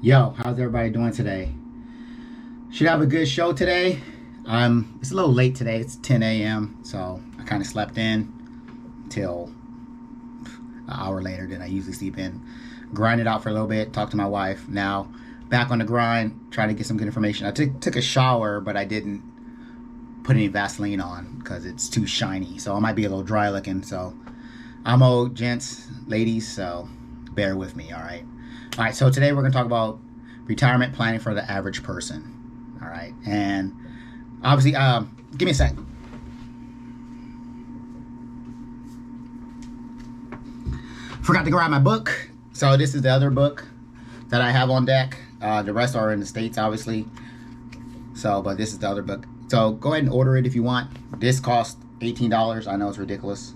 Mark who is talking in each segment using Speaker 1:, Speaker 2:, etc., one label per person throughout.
Speaker 1: Yo, how's everybody doing today? Should have a good show today. It's a little late today. It's 10 a.m. So I kind of slept in till an hour later than I usually sleep in. Grinded out for a little bit, talked to my wife. Now back on the grind, trying to get some good information. I took a shower, but I didn't put any Vaseline on because it's too shiny. So I might be a little dry looking. So I'm old, gents, ladies, so bear with me, all right? All right, so today we're going to talk about retirement planning for the average person, all right? And obviously, give me a sec. Forgot to grab my book. So this is the other book that I have on deck. The rest are in the States, obviously. So, but this is the other book. So go ahead and order it if you want. This costs $18. I know it's ridiculous.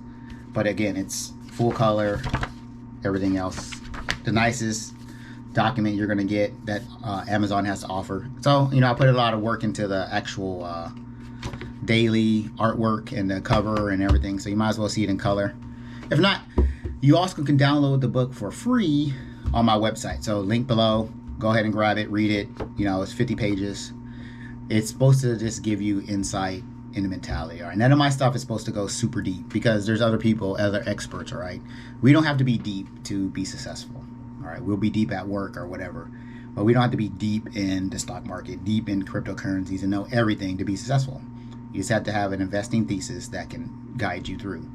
Speaker 1: But again, it's full color, everything else. The nicest document you're going to get that Amazon has to offer. So, I put a lot of work into the actual daily artwork and the cover and everything. So you might as well see it in color. If not, you also can download the book for free on my website. So link below. Go ahead and grab it, read it. It's 50 pages. It's supposed to just give you insight into mentality. All right. None of my stuff is supposed to go super deep because there's other people, other experts. All right. We don't have to be deep to be successful. All right. We'll be deep at work or whatever, but we don't have to be deep in the stock market, deep in cryptocurrencies and know everything to be successful. You just have to have an investing thesis that can guide you through.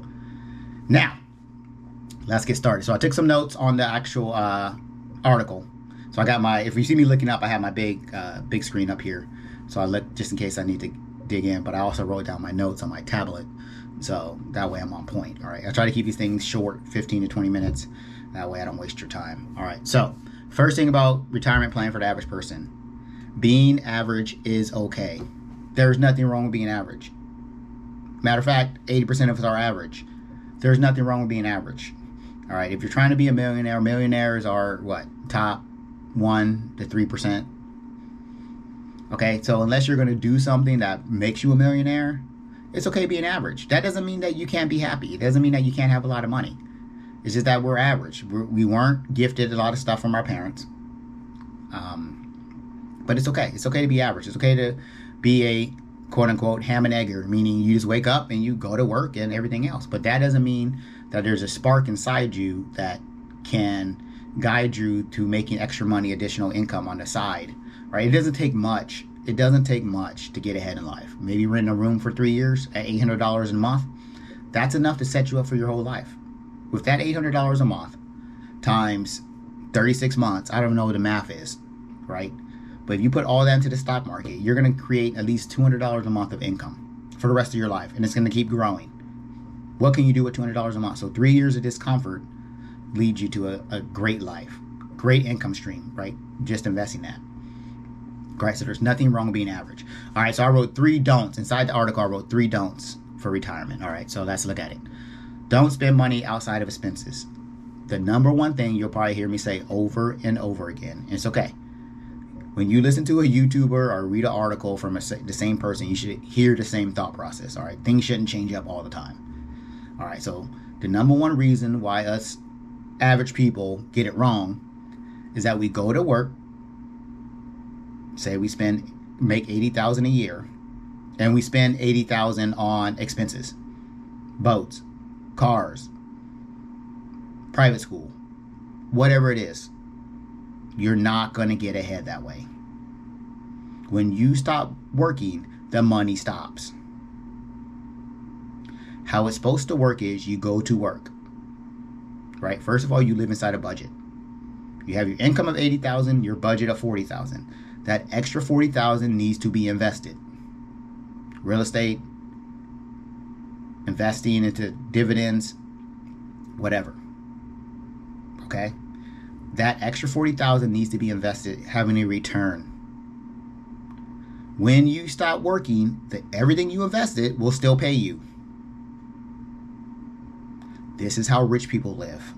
Speaker 1: Now, let's get started. So I took some notes on the actual article. So I got if you see me looking up, I have my big screen up here. So I look just in case I need to dig in, but I also wrote down my notes on my tablet. So that way I'm on point. All right. I try to keep these things short, 15 to 20 minutes. That way I don't waste your time. All right. So first thing about retirement plan for the average person. Being average is okay. There's nothing wrong with being average. Matter of fact, 80% of us are average. There's nothing wrong with being average. All right. If you're trying to be a millionaire, millionaires are what? Top 1 to 3%. Okay. So unless you're going to do something that makes you a millionaire, it's okay being average. That doesn't mean that you can't be happy. It doesn't mean that you can't have a lot of money. It's just that we're average. We weren't gifted a lot of stuff from our parents. But it's okay. It's okay to be average. It's okay to be a quote unquote ham and egger, meaning you just wake up and you go to work and everything else. But that doesn't mean that there's a spark inside you that can guide you to making extra money, additional income on the side, right? It doesn't take much. It doesn't take much to get ahead in life. Maybe rent a room for 3 years at $800 a month. That's enough to set you up for your whole life. With that $800 a month times 36 months, I don't know what the math is, right? But if you put all that into the stock market, you're going to create at least $200 a month of income for the rest of your life. And it's going to keep growing. What can you do with $200 a month? So 3 years of discomfort leads you to a great life, great income stream, right? Just investing that. Right, so there's nothing wrong with being average. All right, so I wrote 3 don'ts. Inside the article, I wrote 3 don'ts for retirement. All right, so let's look at it. Don't spend money outside of expenses. The number one thing you'll probably hear me say over and over again. And it's okay. When you listen to a YouTuber or read an article from the same person, you should hear the same thought process. All right, things shouldn't change up all the time. All right, so the number one reason why us average people get it wrong is that we go to work. Say we make $80,000 a year, and we spend $80,000 on expenses, boats, cars, private school, whatever it is. You're not going to get ahead that way. When you stop working, the money stops. How it's supposed to work is you go to work, right? First of all, you live inside a budget. You have your income of $80,000, your budget of $40,000. That extra $40,000 needs to be invested. Real estate, investing into dividends, whatever. Okay? That extra $40,000 needs to be invested, having a return. When you stop working, everything you invested will still pay you. This is how rich people live.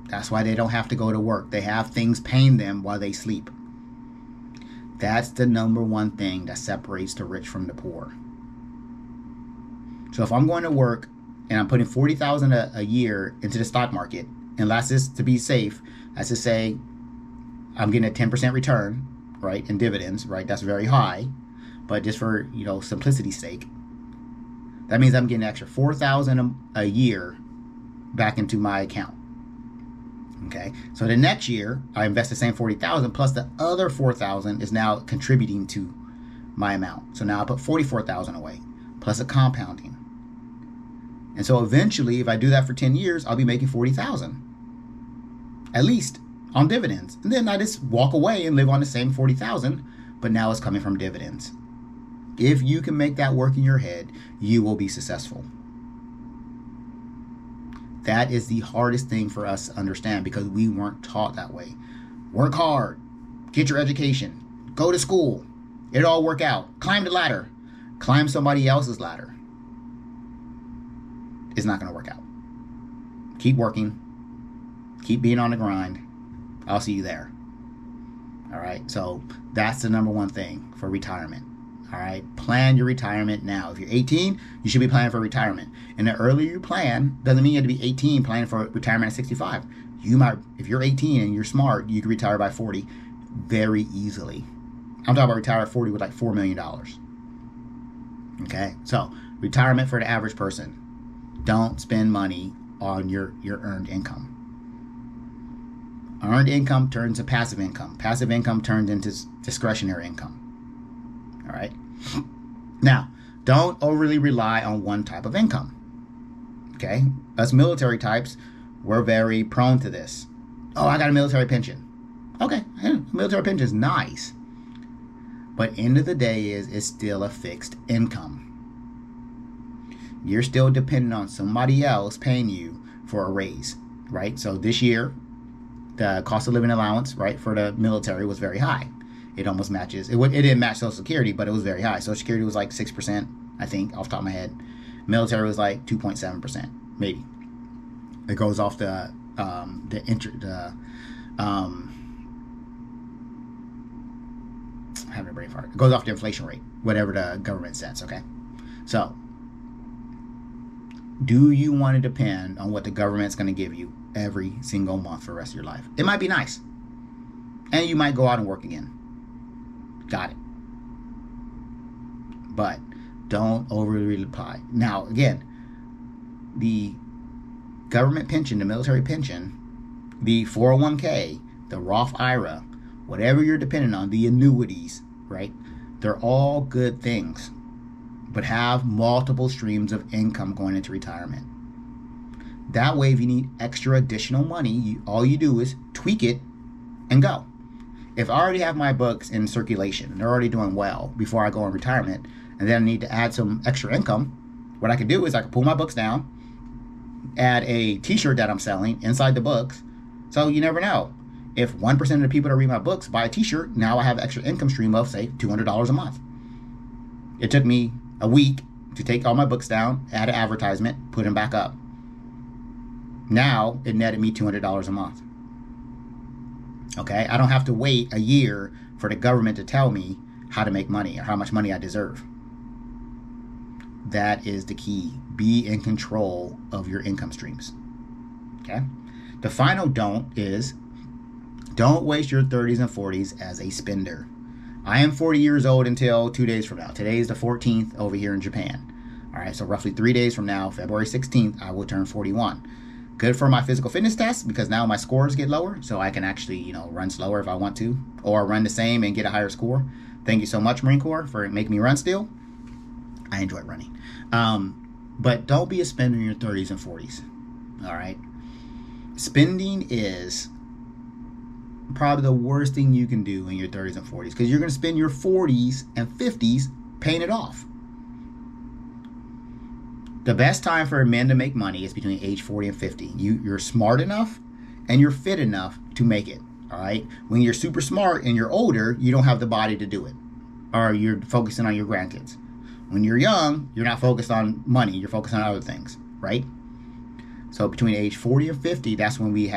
Speaker 1: That's why they don't have to go to work. They have things paying them while they sleep. That's the number one thing that separates the rich from the poor. So if I'm going to work and I'm putting $40,000 a year into the stock market, and let's just to be safe, let's just say I'm getting a 10% return, right, in dividends, right? That's very high, but just for, you know, simplicity's sake, that means I'm getting an extra $4,000 a year back into my account. Okay, so the next year I invest the same 40,000 plus the other 4,000 is now contributing to my amount. So now I put 44,000 away plus a compounding. And so eventually, if I do that for 10 years, I'll be making 40,000 at least on dividends. And then I just walk away and live on the same 40,000, but now it's coming from dividends. If you can make that work in your head, you will be successful. That is the hardest thing for us to understand because we weren't taught that way. Work hard, get your education, go to school, it'll all work out. Climb the ladder, climb somebody else's ladder. It's not going to work out. Keep working, keep being on the grind. I'll see you there. All right, so that's the number one thing for retirement. All right, plan your retirement now. If you're 18, you should be planning for retirement. And the earlier you plan, doesn't mean you have to be 18 planning for retirement at 65. You might, if you're 18 and you're smart, you can retire by 40 very easily. I'm talking about retire at 40 with like $4 million. Okay, so retirement for the average person. Don't spend money on your earned income. Earned income turns to passive income. Passive income turns into discretionary income. All right. Now, don't overly rely on one type of income. Okay. Us military types, we're very prone to this. Oh, I got a military pension. Okay. Yeah, military pension is nice. But end of the day it's still a fixed income. You're still dependent on somebody else paying you for a raise, right? So this year, the cost of living allowance, right, for the military was very high. It almost matches. It didn't match Social Security, but it was very high. Social Security was like 6%, I think, off the top of my head. Military was like 2.7%, maybe. It goes off I'm having a brain fart. It goes off the inflation rate, whatever the government sets. Okay, so do you want to depend on what the government's going to give you every single month for the rest of your life? It might be nice, and you might go out and work again. Got it. But don't overly rely. Now, again, the government pension, the military pension, the 401k, the Roth IRA, whatever you're dependent on, the annuities, right? They're all good things, but have multiple streams of income going into retirement. That way, if you need extra additional money, all you do is tweak it and go. If I already have my books in circulation and they're already doing well before I go in retirement, and then I need to add some extra income, what I could do is I could pull my books down, add a t-shirt that I'm selling inside the books. So you never know. If 1% of the people that read my books buy a t-shirt, now I have an extra income stream of, say, $200 a month. It took me a week to take all my books down, add an advertisement, put them back up. Now it netted me $200 a month. Okay, I don't have to wait a year for the government to tell me how to make money or how much money I deserve. That is the key. Be in control of your income streams. Okay, the final don't is don't waste your 30s and 40s as a spender. I am 40 years old until 2 days from now. Today is the 14th over here in Japan. All right, so roughly 3 days from now, February 16th, I will turn 41. Good for my physical fitness test because now my scores get lower, so I can actually, run slower if I want to, or run the same and get a higher score. Thank you so much, Marine Corps, for making me run still. I enjoy running. But don't be a spender in your 30s and 40s. All right. Spending is probably the worst thing you can do in your 30s and 40s because you're going to spend your 40s and 50s paying it off. The best time for men to make money is between age 40 and 50. You're smart enough and you're fit enough to make it. All right. When you're super smart and you're older, you don't have the body to do it, or you're focusing on your grandkids. When you're young, you're not focused on money. You're focused on other things, right? So between age 40 and 50, that's when we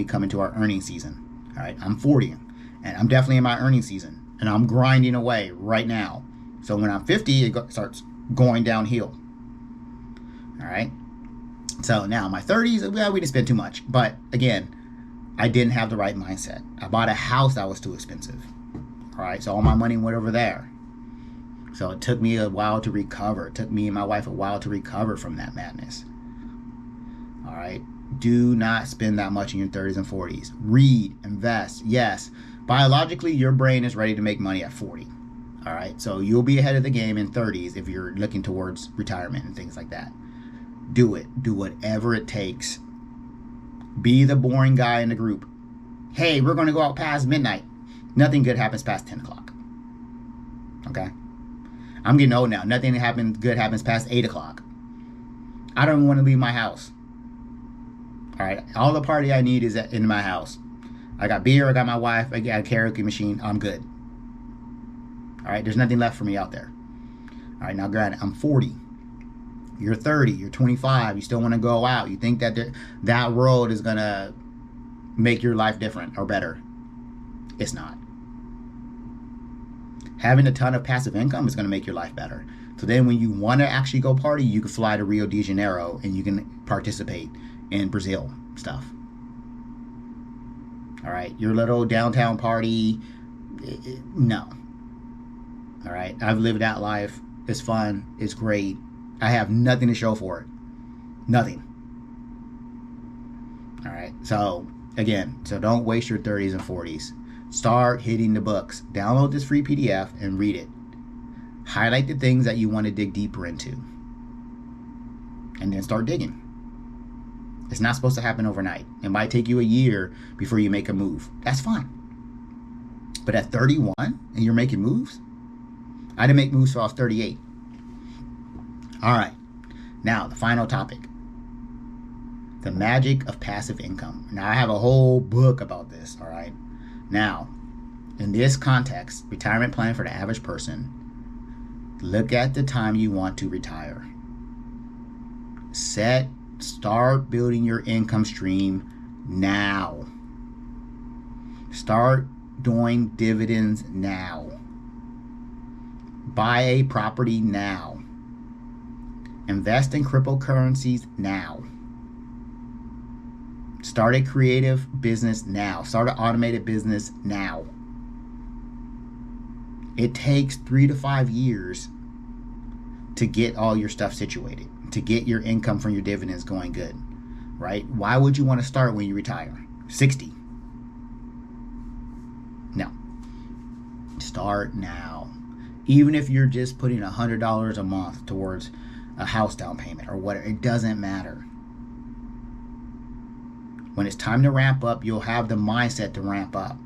Speaker 1: come into our earning season. All right. I'm 40 and I'm definitely in my earning season and I'm grinding away right now. So when I'm 50, it starts going downhill. All right. So now my 30s, well, we didn't spend too much. But again, I didn't have the right mindset. I bought a house that was too expensive. All right, so all my money went over there. So it took me a while to recover. It took me and my wife a while to recover from that madness. All right, do not spend that much in your 30s and 40s. Read, invest. Yes, biologically, your brain is ready to make money at 40. All right, so you'll be ahead of the game in 30s if you're looking towards retirement and things like that. Do it. Do whatever it takes. Be the boring guy in the group. Hey, we're going to go out past midnight. Nothing good happens past 10 o'clock. Okay? I'm getting old now. Nothing good happens past 8 o'clock. I don't want to leave my house. All right? All the party I need is in my house. I got beer. I got my wife. I got a karaoke machine. I'm good. All right? There's nothing left for me out there. All right? Now, granted, I'm 40. You're 30, you're 25, you still want to go out. You think that that road is going to make your life different or better. It's not. Having a ton of passive income is going to make your life better. So then when you want to actually go party, you can fly to Rio de Janeiro and you can participate in Brazil stuff. All right, your little downtown party, no. All right, I've lived that life. It's fun. It's great. I have nothing to show for it. Nothing. All right. So, again, don't waste your 30s and 40s. Start hitting the books. Download this free PDF and read it. Highlight the things that you want to dig deeper into. And then start digging. It's not supposed to happen overnight. It might take you a year before you make a move. That's fine. But at 31 and you're making moves? I didn't make moves till I was 38. All right, now the final topic, the magic of passive income. Now I have a whole book about this, all right? Now, in this context, retirement plan for the average person, look at the time you want to retire. Start building your income stream now. Start doing dividends now. Buy a property now. Invest in cryptocurrencies now. Start a creative business now. Start an automated business now. It takes 3 to 5 years to get all your stuff situated, to get your income from your dividends going good, right? Why would you want to start when you retire? 60. No. Start now. Even if you're just putting $100 a month towards a house down payment or whatever, it doesn't matter. When it's time to ramp up, you'll have the mindset to ramp up.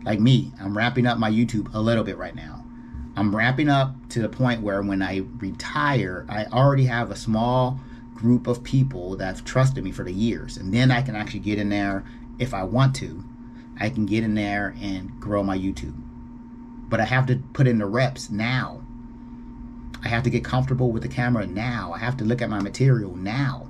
Speaker 1: Like me, I'm ramping up my YouTube a little bit right now. I'm ramping up to the point where when I retire, I already have a small group of people that have trusted me for the years. And then I can actually get in there if I want to. I can get in there and grow my YouTube. But I have to put in the reps now. I have to get comfortable with the camera now. I have to look at my material now.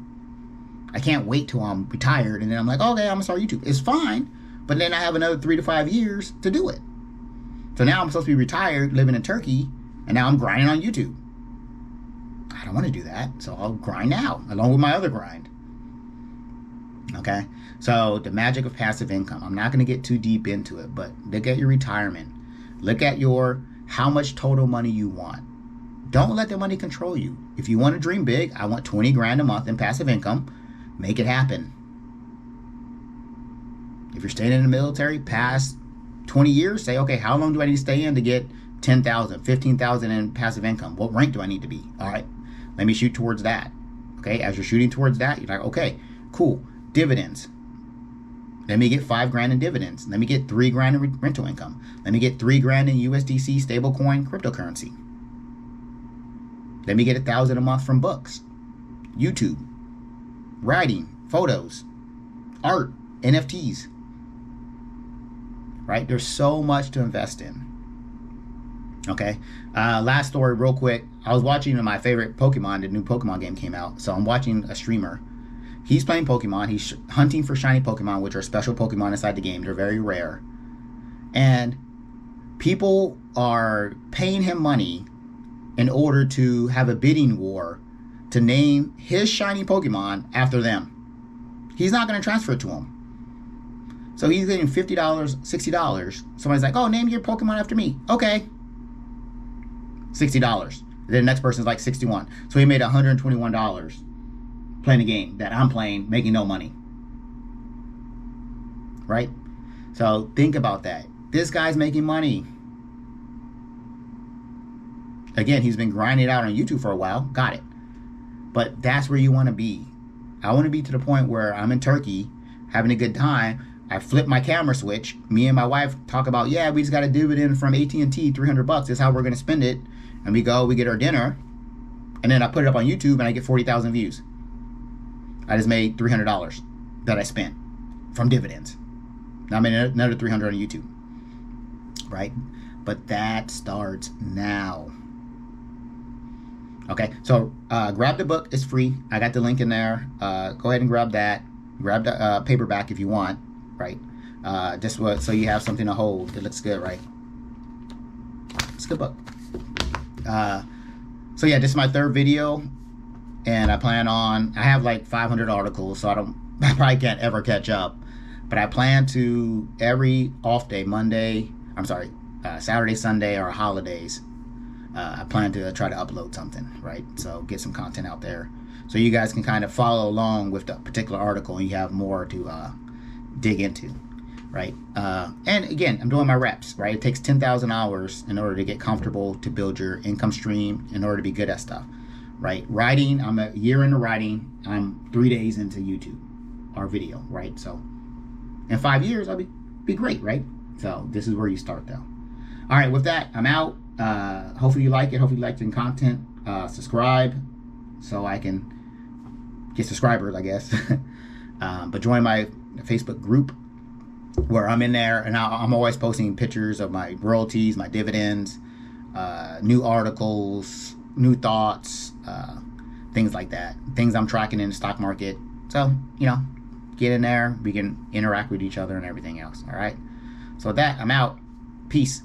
Speaker 1: I can't wait till I'm retired and then I'm like, okay, I'm gonna start YouTube. It's fine, but then I have another 3 to 5 years to do it. So now I'm supposed to be retired, living in Turkey, and now I'm grinding on YouTube. I don't want to do that, so I'll grind now, along with my other grind. Okay, so the magic of passive income. I'm not gonna get too deep into it, but look at your retirement. Look at how much total money you want. Don't let the money control you. If you want to dream big, I want 20 grand a month in passive income. Make it happen. If you're staying in the military past 20 years, say, okay, how long do I need to stay in to get 10,000, 15,000 in passive income? What rank do I need to be? All right, let me shoot towards that. Okay, as you're shooting towards that, you're like, okay, cool. Dividends. Let me get 5 grand in dividends. Let me get 3 grand in rental income. Let me get 3 grand in USDC stablecoin cryptocurrency. Let me get 1,000 a month from books, YouTube, writing, photos, art, NFTs. Right? There's so much to invest in. Okay. Last story real quick. I was watching my favorite Pokemon. The new Pokemon game came out. So I'm watching a streamer. He's playing Pokemon. He's hunting for shiny Pokemon, which are special Pokemon inside the game. They're very rare. And people are paying him money in order to have a bidding war to name his shiny Pokemon after them. He's not going to transfer it to him. So he's getting $50, $60. Somebody's like, oh, name your Pokemon after me. Okay. $60. Then the next person's like 61. So he made $121 playing a game that I'm playing, making no money. Right? So think about that. This guy's making money. Again, he's been grinding it out on YouTube for a while. Got it. But that's where you want to be. I want to be to the point where I'm in Turkey having a good time. I flip my camera switch. Me and my wife talk about, yeah, we just got a dividend from AT&T, $300. This is how we're going to spend it. And we go, we get our dinner. And then I put it up on YouTube and I get 40,000 views. I just made $300 that I spent from dividends. Now I made another $300 on YouTube. Right? But that starts now. Okay, so grab the book. It's free. I got the link in there. Go ahead and grab that. Grab the paperback if you want, right? Just so you have something to hold. It looks good, right? It's a good book. So yeah, this is my third video, and I plan on. I have like 500 articles, so I probably can't ever catch up. But I plan to every off day, Saturday, Sunday, or holidays. I plan to try to upload something, right? So get some content out there so you guys can kind of follow along with the particular article and you have more to dig into, right? And again, I'm doing my reps, right? It takes 10,000 hours in order to get comfortable to build your income stream, in order to be good at stuff, right? Writing, I'm a year into writing. I'm 3 days into YouTube or video, right? So in 5 years, I'll be great, right? So this is where you start though. All right, with that, I'm out. Hopefully you like it. Hopefully you like the content. Subscribe so I can get subscribers, I guess. But join my Facebook group where I'm in there, and I'm always posting pictures of my royalties, my dividends, new articles, new thoughts, things like that. Things I'm tracking in the stock market. So, get in there. We can interact with each other and everything else. All right. So with that, I'm out. Peace.